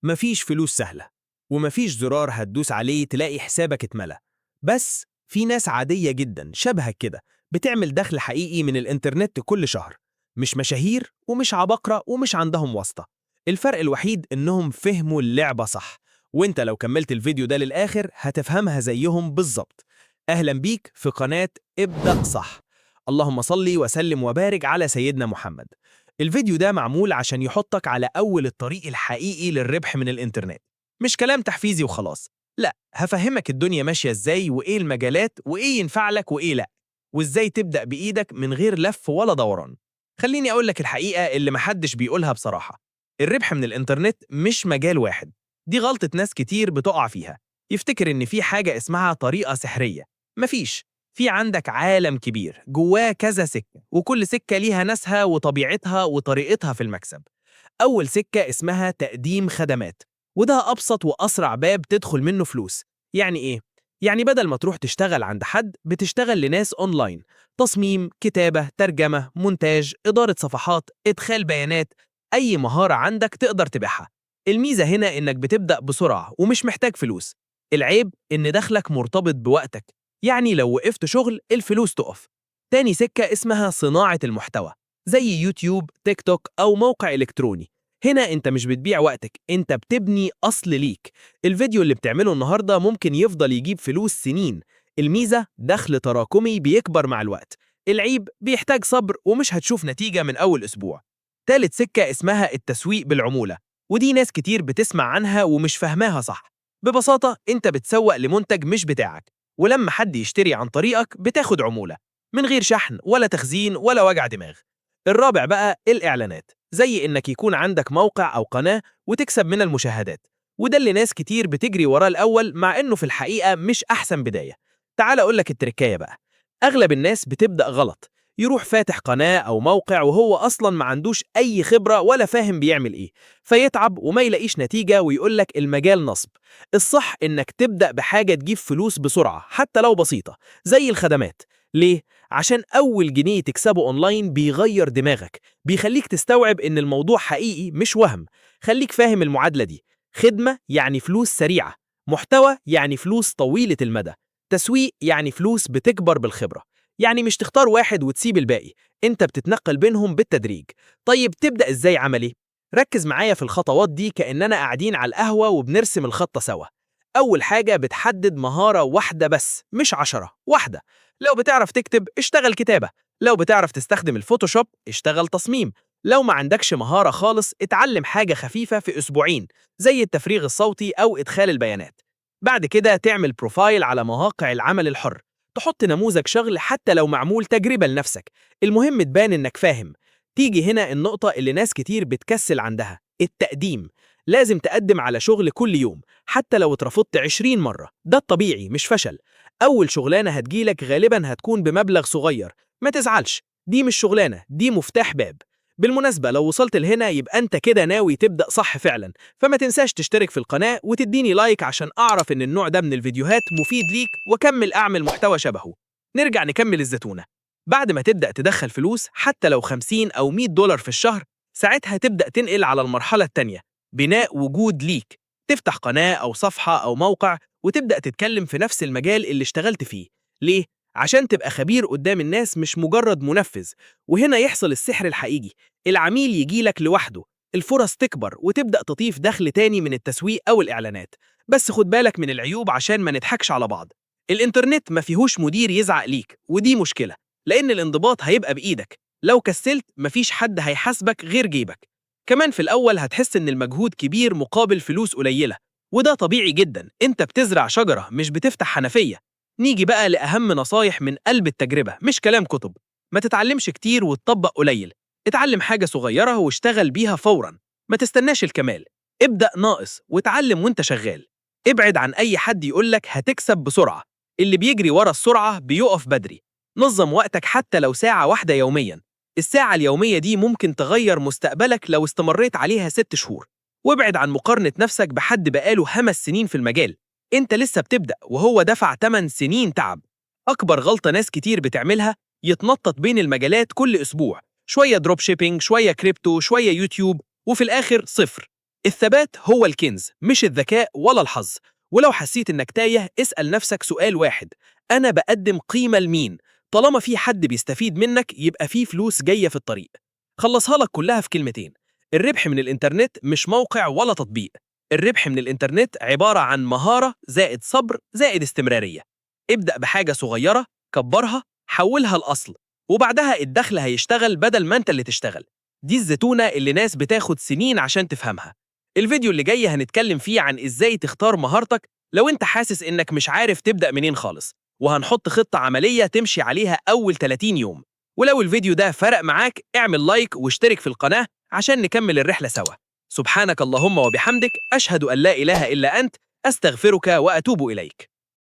مفيش فلوس سهلة، ومفيش زرار هتدوس عليه تلاقي حسابك اتملى. بس في ناس عادية جدا شبهك كده بتعمل دخل حقيقي من الإنترنت كل شهر. مش مشاهير ومش عباقرة ومش عندهم واسطة. الفرق الوحيد إنهم فهموا اللعبة صح، وإنت لو كملت الفيديو ده للآخر هتفهمها زيهم بالظبط. أهلا بيك في قناة ابدأ صح. اللهم صلي وسلم وبارك على سيدنا محمد. الفيديو ده معمول عشان يحطك على أول الطريق الحقيقي للربح من الإنترنت. مش كلام تحفيزي وخلاص، لا، هفهمك الدنيا ماشية إزاي وإيه المجالات وإيه ينفع لك وإيه لا، وإزاي تبدأ بإيدك من غير لف ولا دوران. خليني أقولك الحقيقة اللي محدش بيقولها بصراحة. الربح من الإنترنت مش مجال واحد. دي غلطة ناس كتير بتقع فيها. يفتكر إن في حاجة اسمها طريقة سحرية. مفيش. في عندك عالم كبير جواه كذا سكة، وكل سكة ليها ناسها وطبيعتها وطريقتها في المكسب. أول سكة اسمها تقديم خدمات، وده أبسط وأسرع باب تدخل منه فلوس. يعني إيه؟ يعني بدل ما تروح تشتغل عند حد بتشتغل لناس أونلاين. تصميم، كتابة، ترجمة، مونتاج، إدارة صفحات، إدخال بيانات. أي مهارة عندك تقدر تبيعها. الميزة هنا إنك بتبدأ بسرعة ومش محتاج فلوس. العيب إن دخلك مرتبط بوقتك، يعني لو وقفت شغل الفلوس تقف. تاني سكة اسمها صناعة المحتوى، زي يوتيوب، تيك توك أو موقع إلكتروني. هنا انت مش بتبيع وقتك، انت بتبني أصل ليك. الفيديو اللي بتعمله النهاردة ممكن يفضل يجيب فلوس سنين. الميزة دخل تراكمي بيكبر مع الوقت. العيب بيحتاج صبر ومش هتشوف نتيجة من أول أسبوع. تالت سكة اسمها التسويق بالعمولة، ودي ناس كتير بتسمع عنها ومش فاهماها صح. ببساطة انت بتسوق لمنتج مش بتاعك، ولما حد يشتري عن طريقك بتاخد عمولة، من غير شحن ولا تخزين ولا وجع دماغ. الرابع بقى الإعلانات، زي إنك يكون عندك موقع أو قناة وتكسب من المشاهدات. وده اللي ناس كتير بتجري وراه الأول، مع إنه في الحقيقة مش أحسن بداية. تعال أقولك التركاية بقى. أغلب الناس بتبدأ غلط. يروح فاتح قناة أو موقع وهو أصلا ما عندوش أي خبرة ولا فاهم بيعمل إيه، فيتعب وما يلاقيش نتيجة ويقولك المجال نصب. الصح إنك تبدأ بحاجة تجيب فلوس بسرعة حتى لو بسيطة، زي الخدمات. ليه؟ عشان أول جنيه تكسبه أونلاين بيغير دماغك، بيخليك تستوعب إن الموضوع حقيقي مش وهم. خليك فاهم المعادلة دي. خدمة يعني فلوس سريعة، محتوى يعني فلوس طويلة المدى، تسويق يعني فلوس بتكبر بالخبرة. يعني مش تختار واحد وتسيب الباقي، انت بتتنقل بينهم بالتدريج. طيب تبدأ ازاي عملي؟ ركز معايا في الخطوات دي كأننا قاعدين على القهوة وبنرسم الخطة سوا. أول حاجة بتحدد مهارة واحدة بس، مش 10، واحدة. لو بتعرف تكتب اشتغل كتابة، لو بتعرف تستخدم الفوتوشوب اشتغل تصميم. لو ما عندكش مهارة خالص اتعلم حاجة خفيفة في أسبوعين، زي التفريغ الصوتي أو إدخال البيانات. بعد كده تعمل بروفايل على مواقع العمل الحر، تحط نموذج شغل حتى لو معمول تجربة لنفسك. المهم تبان إنك فاهم. تيجي هنا النقطة اللي ناس كتير بتكسل عندها، التقديم. لازم تقدم على شغل كل يوم، حتى لو اترفضت 20 مرة، ده الطبيعي مش فشل. أول شغلانة هتجيلك غالبا هتكون بمبلغ صغير. ما تزعلش، دي مش شغلانة، دي مفتاح باب. بالمناسبة لو وصلت لهنا يبقى أنت كده ناوي تبدأ صح فعلا. فما تنساش تشترك في القناة وتديني لايك عشان أعرف إن النوع ده من الفيديوهات مفيد ليك وكمل أعمل محتوى شبهه. نرجع نكمل الزتونة. بعد ما تبدأ تدخل فلوس حتى لو 50 أو 100 دولار في الشهر، ساعتها تبدأ تنقل على المرحلة التانية، بناء وجود ليك. تفتح قناة أو صفحة أو موقع وتبدأ تتكلم في نفس المجال اللي اشتغلت فيه. ليه؟ عشان تبقى خبير قدام الناس مش مجرد منفذ. وهنا يحصل السحر الحقيقي. العميل يجيلك لوحده، الفرص تكبر وتبدأ تضيف دخل تاني من التسويق أو الإعلانات. بس خد بالك من العيوب عشان ما نضحكش على بعض. الإنترنت ما فيهوش مدير يزعق ليك، ودي مشكلة، لأن الانضباط هيبقى بإيدك. لو كسلت مفيش حد هيحاسبك غير جيبك. كمان في الأول هتحس إن المجهود كبير مقابل فلوس قليلة، وده طبيعي جدا، انت بتزرع شجرة مش بتفتح حنفية. نيجي بقى لأهم نصايح من قلب التجربة، مش كلام كتب. ما تتعلمش كتير وتطبق قليل. اتعلم حاجة صغيرة واشتغل بيها فورا. ما تستناش الكمال. ابدأ ناقص وتعلم وانت شغال. ابعد عن أي حد يقولك هتكسب بسرعة. اللي بيجري ورا السرعة بيقف بدري. نظم وقتك حتى لو ساعة واحدة يوميا. الساعة اليومية دي ممكن تغير مستقبلك لو استمريت عليها 6 شهور. وابعد عن مقارنة نفسك بحد بقاله 5 سنين في المجال. انت لسه بتبدأ وهو دفع 8 سنين تعب. أكبر غلطة ناس كتير بتعملها، يتنطط بين المجالات كل أسبوع، شوية دروب شيبينج، شوية كريبتو، شوية يوتيوب، وفي الآخر صفر. الثبات هو الكنز، مش الذكاء ولا الحظ. ولو حسيت إنك تايه، اسأل نفسك سؤال واحد: أنا بقدم قيمة لمين؟ طالما في حد بيستفيد منك يبقى في فلوس جاية في الطريق. خلصها لك كلها في كلمتين: الربح من الإنترنت مش موقع ولا تطبيق. الربح من الإنترنت عبارة عن مهارة زائد صبر زائد استمرارية. ابدأ بحاجة صغيرة، كبرها، حولها لأصل، وبعدها الدخل هيشتغل بدل ما انت اللي تشتغل. دي الزتونة اللي ناس بتاخد سنين عشان تفهمها. الفيديو اللي جاي هنتكلم فيه عن ازاي تختار مهارتك لو انت حاسس انك مش عارف تبدأ منين خالص، وهنحط خطة عملية تمشي عليها أول 30 يوم. ولو الفيديو ده فرق معاك اعمل لايك واشترك في القناة عشان نكمل الرحلة سوا. سبحانك اللهم وبحمدك، أشهد أن لا إله إلا أنت، أستغفرك وأتوب إليك.